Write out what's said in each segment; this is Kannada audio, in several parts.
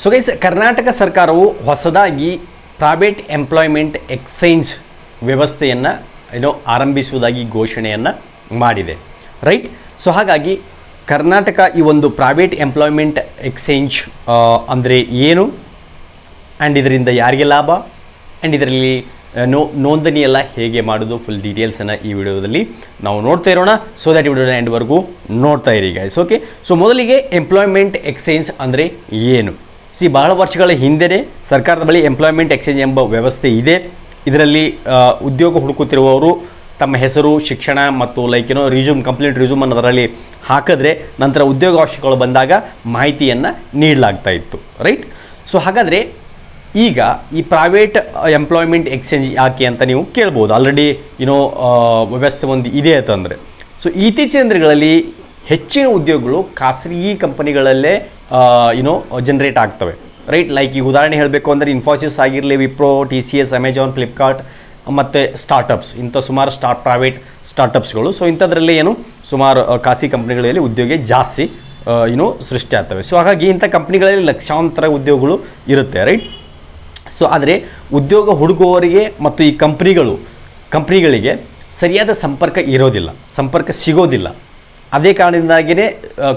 ಸೊ ಗೈಸ್, ಕರ್ನಾಟಕ ಸರ್ಕಾರವು ಹೊಸದಾಗಿ ಪ್ರೈವೇಟ್ ಎಂಪ್ಲಾಯ್ಮೆಂಟ್ ಎಕ್ಸ್ಚೇಂಜ್ ವ್ಯವಸ್ಥೆಯನ್ನು ಆರಂಭಿಸುವುದಾಗಿ ಘೋಷಣೆಯನ್ನು ಮಾಡಿದೆ, ರೈಟ್. ಸೊ ಹಾಗಾಗಿ ಕರ್ನಾಟಕ ಈ ಒಂದು ಪ್ರೈವೇಟ್ ಎಂಪ್ಲಾಯ್ಮೆಂಟ್ ಎಕ್ಸ್ಚೇಂಜ್ ಅಂದರೆ ಏನು, ಆ್ಯಂಡ್ ಇದರಿಂದ ಯಾರಿಗೆ ಲಾಭ, ಆ್ಯಂಡ್ ಇದರಲ್ಲಿ ನೋಂದಣಿ ಎಲ್ಲ ಹೇಗೆ ಮಾಡೋದು, ಫುಲ್ ಡೀಟೇಲ್ಸನ್ನು ಈ ವಿಡಿಯೋದಲ್ಲಿ ನಾವು ನೋಡ್ತಾ ಇರೋಣ. ಸೊ ದ್ಯಾಟ್ ವಿಡಿಯೋನ ಎಂಡ್ವರೆಗೂ ನೋಡ್ತಾ ಇರಿ ಗೈಸ್, ಓಕೆ. ಸೊ ಮೊದಲಿಗೆ ಎಂಪ್ಲಾಯ್ಮೆಂಟ್ ಎಕ್ಸ್ಚೇಂಜ್ ಅಂದರೆ ಏನು? ಬಹಳ ವರ್ಷಗಳ ಹಿಂದೆಯೇ ಸರ್ಕಾರದ ಬಳಿ ಎಂಪ್ಲಾಯ್ಮೆಂಟ್ ಎಕ್ಸ್ಚೇಂಜ್ ಎಂಬ ವ್ಯವಸ್ಥೆ ಇದೆ. ಇದರಲ್ಲಿ ಉದ್ಯೋಗ ಹುಡುಕುತ್ತಿರುವವರು ತಮ್ಮ ಹೆಸರು, ಶಿಕ್ಷಣ ಮತ್ತು ಕಂಪ್ಲೀಟ್ ರಿಸ್ಯೂಮ್ ಅದರಲ್ಲಿ ಹಾಕಿದ್ರೆ ನಂತರ ಉದ್ಯೋಗಾವಕಾಶಗಳು ಬಂದಾಗ ಮಾಹಿತಿಯನ್ನು ನೀಡಲಾಗ್ತಾ ಇತ್ತು, ರೈಟ್. ಸೊ ಹಾಗಾದರೆ ಈಗ ಈ ಪ್ರೈವೇಟ್ ಎಂಪ್ಲಾಯ್ಮೆಂಟ್ ಎಕ್ಸ್ಚೇಂಜ್ ಯಾಕೆ ಅಂತ ನೀವು ಕೇಳ್ಬೋದು. ಆಲ್ರೆಡಿ ವ್ಯವಸ್ಥೆ ಒಂದು ಇದೆ ಅಂತಂದರೆ. ಸೊ ಇತ್ತೀಚಿನ ದಿನಗಳಲ್ಲಿ ಹೆಚ್ಚಿನ ಉದ್ಯೋಗಗಳು ಖಾಸಗಿ ಕಂಪನಿಗಳಲ್ಲೇ ಜನರೇಟ್ ಆಗ್ತವೆ, ರೈಟ್. ಲೈಕ್ ಈಗ ಉದಾಹರಣೆ ಹೇಳಬೇಕು ಅಂದರೆ ಇನ್ಫೋಸಿಸ್ ಆಗಿರಲಿ, ವಿಪ್ರೋ, TCS, ಅಮೆಜಾನ್, ಫ್ಲಿಪ್ಕಾರ್ಟ್ ಮತ್ತು ಸ್ಟಾರ್ಟಪ್ಸ್, ಇಂಥ ಸುಮಾರು ಪ್ರೈವೇಟ್ ಸ್ಟಾರ್ಟಪ್ಸ್ಗಳು. ಸೊ ಇಂಥದ್ರಲ್ಲಿ ಸುಮಾರು ಖಾಸಗಿ ಕಂಪ್ನಿಗಳಲ್ಲಿ ಉದ್ಯೋಗ ಜಾಸ್ತಿ ಸೃಷ್ಟಿ ಆಗ್ತವೆ. ಸೊ ಹಾಗಾಗಿ ಇಂಥ ಕಂಪ್ನಿಗಳಲ್ಲಿ ಲಕ್ಷಾಂತರ ಉದ್ಯೋಗಗಳು ಇರುತ್ತೆ, ರೈಟ್. ಸೊ ಆದರೆ ಉದ್ಯೋಗ ಹುಡುಕುವವರಿಗೆ ಮತ್ತು ಈ ಕಂಪ್ನಿಗಳಿಗೆ ಸರಿಯಾದ ಸಂಪರ್ಕ ಇರೋದಿಲ್ಲ, ಸಂಪರ್ಕ ಸಿಗೋದಿಲ್ಲ. ಅದೇ ಕಾರಣದಿಂದಾಗಿಯೇ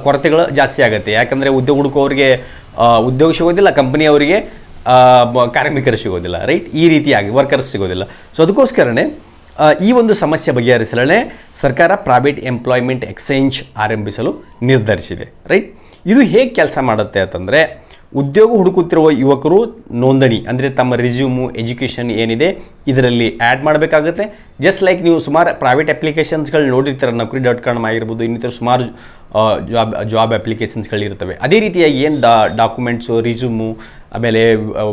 ಕೊರತೆಗಳು ಜಾಸ್ತಿ ಆಗುತ್ತೆ. ಯಾಕಂದರೆ ಉದ್ಯೋಗ ಹುಡುಕುವವರಿಗೆ ಉದ್ಯೋಗ ಸಿಗೋದಿಲ್ಲ, ಕಂಪನಿಯವರಿಗೆ ಕಾರ್ಮಿಕರು ಸಿಗೋದಿಲ್ಲ, ರೈಟ್. ಈ ರೀತಿಯಾಗಿ ವರ್ಕರ್ಸ್ ಸಿಗೋದಿಲ್ಲ. ಸೊ ಅದಕ್ಕೋಸ್ಕರನೇ ಈ ಒಂದು ಸಮಸ್ಯೆ ಬಗೆಹರಿಸಲೇ ಸರ್ಕಾರ ಪ್ರೈವೇಟ್ ಎಂಪ್ಲಾಯ್ಮೆಂಟ್ ಎಕ್ಸ್ಚೇಂಜ್ ಆರಂಭಿಸಲು ನಿರ್ಧರಿಸಿದೆ, ರೈಟ್. ಇದು ಹೇಗೆ ಕೆಲಸ ಮಾಡುತ್ತೆ ಅಂತಂದರೆ, ಉದ್ಯೋಗ ಹುಡುಕುತ್ತಿರುವ ಯುವಕರು ನೋಂದಣಿ ಅಂದರೆ ತಮ್ಮ ರಿಸ್ಯೂಮು, ಎಜುಕೇಷನ್ ಏನಿದೆ ಇದರಲ್ಲಿ ಆ್ಯಡ್ ಮಾಡಬೇಕಾಗುತ್ತೆ. ಜಸ್ಟ್ ಲೈಕ್ ನೀವು ಸುಮಾರು ಪ್ರೈವೇಟ್ ಅಪ್ಲಿಕೇಶನ್ಸ್ಗಳು ನೋಡಿರ್ತಾರೆ, Naukri.com ಆಗಿರ್ಬೋದು, ಇನ್ನಿತರ ಸುಮಾರು ಜಾಬ್ ಅಪ್ಲಿಕೇಶನ್ಸ್ಗಳಿರ್ತವೆ. ಅದೇ ರೀತಿಯಾಗಿ ಏನು ಡಾಕ್ಯುಮೆಂಟ್ಸು, ರಿಸ್ಯೂಮು, ಆಮೇಲೆ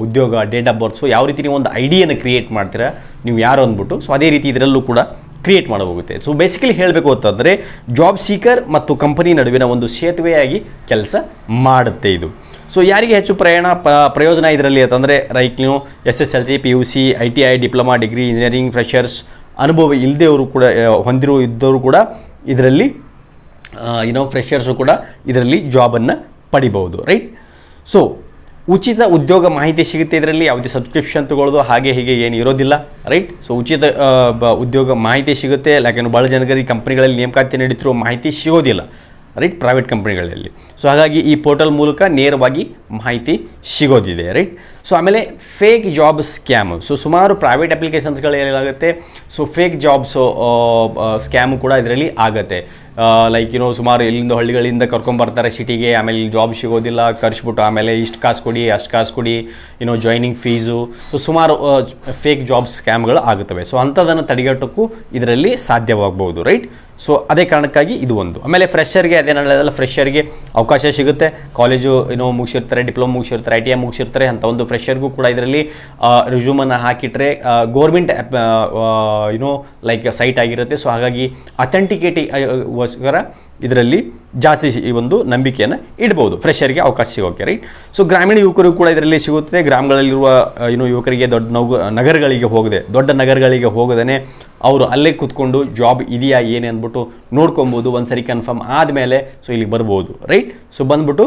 ಉದ್ಯೋಗ, ಡೇಟ್ ಆಫ್ ಬರ್ತ್, ಸೊ ಯಾವ ರೀತಿ ನೀವು ಒಂದು ಐಡಿಯನ್ನು ಕ್ರಿಯೇಟ್ ಮಾಡ್ತೀರಾ ನೀವು ಯಾರು ಅಂದ್ಬಿಟ್ಟು, ಸೊ ಅದೇ ರೀತಿ ಇದರಲ್ಲೂ ಕೂಡ ಕ್ರಿಯೇಟ್ ಮಾಡಬಹುಗುತ್ತೆ. ಸೊ ಬೇಸಿಕಲಿ ಹೇಳಬೇಕು ಅಂತಂದರೆ ಜಾಬ್ ಸೀಕರ್ ಮತ್ತು ಕಂಪನಿ ನಡುವಿನ ಒಂದು ಸೇತುವೆಯಾಗಿ ಕೆಲಸ ಮಾಡುತ್ತೆ ಇದು. ಸೊ ಯಾರಿಗೆ ಹೆಚ್ಚು ಪ್ರಯೋಜನ ಇದರಲ್ಲಿ ಅಂತಂದರೆ, ನೀವು SSLC, PUC, ITI, diploma, degree, engineering, freshers ಅನುಭವ ಇಲ್ಲದೆಯವರು ಕೂಡ ಇದ್ದವರು ಕೂಡ ಇದರಲ್ಲಿ ಫ್ರೆಷರ್ಸು ಕೂಡ ಇದರಲ್ಲಿ ಜಾಬನ್ನು ಪಡಿಬಹುದು, ರೈಟ್. ಸೊ ಉಚಿತ ಉದ್ಯೋಗ ಮಾಹಿತಿ ಸಿಗುತ್ತೆ ಇದರಲ್ಲಿ, ಯಾವುದೇ ಸಬ್ಸ್ಕ್ರಿಪ್ಷನ್ ತೊಗೊಳ್ಳೋದು ಹಾಗೆ ಹೀಗೆ ಏನು ಇರೋದಿಲ್ಲ, ರೈಟ್. ಸೊ ಉಚಿತ ಉದ್ಯೋಗ ಮಾಹಿತಿ ಸಿಗುತ್ತೆ. ಯಾಕೆಂದರೆ ಭಾಳ ಜನರಿಗೆ ಕಂಪ್ನಿಗಳಲ್ಲಿ ನೇಮಕಾತಿ ನಡೀತಿರೋ ಮಾಹಿತಿ ಸಿಗೋದಿಲ್ಲ, ರೈಟ್, ಪ್ರೈವೇಟ್ ಕಂಪ್ನಿಗಳಲ್ಲಿ. ಸೊ ಹಾಗಾಗಿ ಈ ಪೋರ್ಟಲ್ ಮೂಲಕ ನೇರವಾಗಿ ಮಾಹಿತಿ ಸಿಗೋದಿದೆ, ರೈಟ್. ಸೊ ಆಮೇಲೆ ಫೇಕ್ ಜಾಬ್ ಸ್ಕ್ಯಾಮು. ಸೊ ಸುಮಾರು ಪ್ರೈವೇಟ್ ಅಪ್ಲಿಕೇಶನ್ಸ್ಗಳು ಏನಾಗುತ್ತೆ, ಸೊ ಫೇಕ್ ಜಾಬ್ಸು ಸ್ಕ್ಯಾಮು ಕೂಡ ಇದರಲ್ಲಿ ಆಗುತ್ತೆ. ಲೈಕ್ ಸುಮಾರು ಇಲ್ಲಿಂದ ಹಳ್ಳಿಗಳಿಂದ ಕರ್ಕೊಂಬರ್ತಾರೆ ಸಿಟಿಗೆ, ಆಮೇಲೆ ಜಾಬ್ ಸಿಗೋದಿಲ್ಲ, ಕರ್ಸ್ಬಿಟ್ಟು ಆಮೇಲೆ ಇಷ್ಟು ಕಾಸು ಕೊಡಿ, ಅಷ್ಟು ಕಾಸು ಕೊಡಿ, ಜಾಯ್ನಿಂಗ್ ಫೀಸು. ಸೊ ಸುಮಾರು ಫೇಕ್ ಜಾಬ್ ಸ್ಕ್ಯಾಮ್ಗಳು ಆಗುತ್ತವೆ. ಸೊ ಅಂಥದ್ದನ್ನು ತಡೆಗಟ್ಟೋಕ್ಕೂ ಇದರಲ್ಲಿ ಸಾಧ್ಯವಾಗ್ಬೋದು, ರೈಟ್. ಸೊ ಅದೇ ಕಾರಣಕ್ಕಾಗಿ ಇದು ಒಂದು. ಆಮೇಲೆ ಫ್ರೆಷರ್ಗೆ ಅದೇನಲ್ಲ, ಫ್ರೆಷರ್ಗೆ ಅವಕಾಶ ಸಿಗುತ್ತೆ. ಕಾಲೇಜು ಮುಗಿಸಿರ್ತಾರೆ, ಡಿಪ್ಲೊಮಾ ಮುಗಿಸಿರ್ತಾರೆ, ITI ಮುಗಿಸಿರ್ತಾರೆ, ಅಂತ ಒಂದು ಫ್ರೆಷರ್ಗೂ ಕೂಡ ಇದರಲ್ಲಿ ರಿಸ್ಯೂಮನ್ನು ಹಾಕಿಟ್ರೆ ಗೋರ್ಮೆಂಟ್ ಲೈಕ್ ಸೈಟ್ ಆಗಿರುತ್ತೆ. ಸೊ ಹಾಗಾಗಿ ಅಥೆಂಟಿಕೇಟಿಗೋಸ್ಕರ ಇದರಲ್ಲಿ ಜಾಸ್ತಿ ಈ ಒಂದು ನಂಬಿಕೆಯನ್ನು ಇಡ್ಬೋದು ಫ್ರೆಷರ್ಗೆ ಅವಕಾಶ ಸಿಗೋಕ್ಕೆ, ರೈಟ್. ಸೊ ಗ್ರಾಮೀಣ ಯುವಕರು ಕೂಡ ಇದರಲ್ಲಿ ಸಿಗುತ್ತೆ. ಗ್ರಾಮಗಳಲ್ಲಿರುವ ಯುವಕರಿಗೆ ದೊಡ್ಡ ನಗರಗಳಿಗೆ ಹೋಗದೇ ಅವರು ಅಲ್ಲೇ ಕೂತ್ಕೊಂಡು ಜಾಬ್ ಇದೆಯಾ ಏನೇ ಅಂದ್ಬಿಟ್ಟು ನೋಡ್ಕೊಬೋದು. ಒಂದು ಸರಿ ಕನ್ಫರ್ಮ್ ಆದಮೇಲೆ ಸೊ ಇಲ್ಲಿಗೆ ಬರ್ಬೋದು, ರೈಟ್. ಸೊ ಬಂದ್ಬಿಟ್ಟು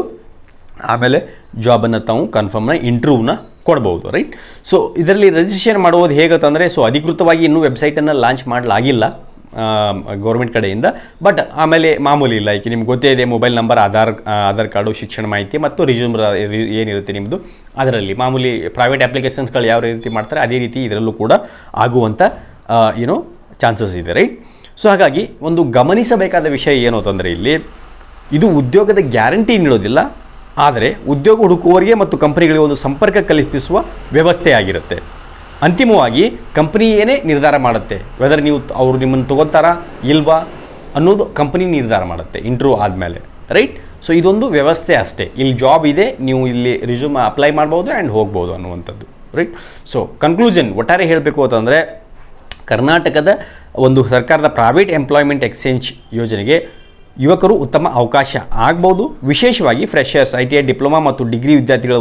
ಆಮೇಲೆ ಜಾಬನ್ನು ತಾವು ಕನ್ಫರ್ಮ್ನ ಇಂಟರ್ವ್ಯೂನ ಕೊಡ್ಬೋದು, ರೈಟ್. ಸೊ ಇದರಲ್ಲಿ ರಿಜಿಸ್ಟ್ರೇಷನ್ ಮಾಡುವುದು ಹೇಗಂತಂದರೆ, ಸೊ ಅಧಿಕೃತವಾಗಿ ಇನ್ನೂ ವೆಬ್ಸೈಟನ್ನು ಲಾಂಚ್ ಮಾಡಲಾಗಿಲ್ಲ ಗೌರ್ಮೆಂಟ್ ಕಡೆಯಿಂದ. ಬಟ್ ಆಮೇಲೆ ಮಾಮೂಲಿ ಲೈಕ್ ನಿಮ್ಗೆ ಗೊತ್ತೇ ಇದೆ, ಮೊಬೈಲ್ ನಂಬರ್, ಆಧಾರ್ ಕಾರ್ಡು, ಶಿಕ್ಷಣ ಮಾಹಿತಿ ಮತ್ತು ರಿಸ್ಯೂಮ್ ಏನಿರುತ್ತೆ ನಿಮ್ಮದು, ಅದರಲ್ಲಿ ಮಾಮೂಲಿ ಪ್ರೈವೇಟ್ ಅಪ್ಲಿಕೇಶನ್ಸ್ಗಳು ಯಾವ ರೀತಿ ಮಾಡ್ತಾರೆ ಅದೇ ರೀತಿ ಇದರಲ್ಲೂ ಕೂಡ ಆಗುವಂಥ ಚಾನ್ಸಸ್ ಇದೆ, ರೈಟ್. ಸೊ ಹಾಗಾಗಿ ಒಂದು ಗಮನಿಸಬೇಕಾದ ವಿಷಯ ಏನು ಅಂತಂದರೆ, ಇಲ್ಲಿ ಇದು ಉದ್ಯೋಗದ ಗ್ಯಾರಂಟಿ ನೀಡೋದಿಲ್ಲ, ಆದರೆ ಉದ್ಯೋಗ ಹುಡುಕುವವರಿಗೆ ಮತ್ತು ಕಂಪನಿಗಳಿಗೆ ಒಂದು ಸಂಪರ್ಕ ಕಲ್ಪಿಸುವ ವ್ಯವಸ್ಥೆ ಆಗಿರುತ್ತೆ. ಅಂತಿಮವಾಗಿ ಕಂಪನಿಯೇ ನಿರ್ಧಾರ ಮಾಡುತ್ತೆ ವೆದರ್ ಅವರು ನಿಮ್ಮನ್ನು ತಗೋತಾರಾ ಇಲ್ವಾ ಅನ್ನೋದು ಕಂಪನಿ ನಿರ್ಧಾರ ಮಾಡುತ್ತೆ ಇಂಟರ್ವ್ಯೂ ಆದಮೇಲೆ, ರೈಟ್. ಸೊ ಇದೊಂದು ವ್ಯವಸ್ಥೆ ಅಷ್ಟೇ. ಇಲ್ಲಿ ಜಾಬ್ ಇದೆ, ನೀವು ಇಲ್ಲಿ ರಿಸ್ಯೂಮ್ ಅಪ್ಲೈ ಮಾಡ್ಬೋದು ಆ್ಯಂಡ್ ಹೋಗ್ಬೋದು ಅನ್ನುವಂಥದ್ದು, ರೈಟ್. ಸೊ ಕನ್ಕ್ಲೂಷನ್ ಒಟ್ಟಾರೆ ಹೇಳಬೇಕು ಅಂತಂದರೆ, ಕರ್ನಾಟಕದ ಒಂದು ಸರ್ಕಾರದ ಪ್ರೈವೇಟ್ ಎಂಪ್ಲಾಯ್ಮೆಂಟ್ ಎಕ್ಸ್ಚೇಂಜ್ ಯೋಜನೆಗೆ ಯುವಕರು ಉತ್ತಮ ಅವಕಾಶ ಆಗ್ಬೋದು. ವಿಶೇಷವಾಗಿ ಫ್ರೆಷರ್ಸ್, ITI, ಡಿಪ್ಲೊಮಾ ಮತ್ತು ಡಿಗ್ರಿ ವಿದ್ಯಾರ್ಥಿಗಳ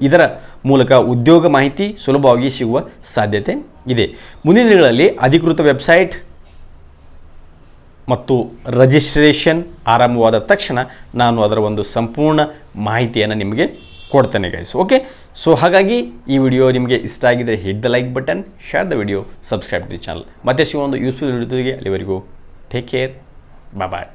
ಇದರ ಮೂಲಕ ಉದ್ಯೋಗ ಮಾಹಿತಿ ಸುಲಭವಾಗಿ ಸಿಗುವ ಸಾಧ್ಯತೆ ಇದೆ. ಮುಂದಿನ ದಿನಗಳಲ್ಲಿ ಅಧಿಕೃತ ವೆಬ್ಸೈಟ್ ಮತ್ತು ರಿಜಿಸ್ಟ್ರೇಷನ್ ಆರಂಭವಾದ ತಕ್ಷಣ ನಾನು ಅದರ ಒಂದು ಸಂಪೂರ್ಣ ಮಾಹಿತಿಯನ್ನು ನಿಮಗೆ ಕೊಡ್ತೇನೆ ಗೈಸ್. ಓಕೆ, ಸೊ ಹಾಗಾಗಿ ಈ ವಿಡಿಯೋ ನಿಮಗೆ ಇಷ್ಟ ಆಗಿದ್ದರೆ hit the like button, share the video, subscribe the channel. ಮತ್ತೆ ಸಿಗೋ ಒಂದು ಯೂಸ್ಫುಲ್ ವಿಡಿಯೋಗೆ, ಅಲ್ಲಿವರೆಗೂ ಟೇಕ್ ಕೇರ್, ಬಾಯ್.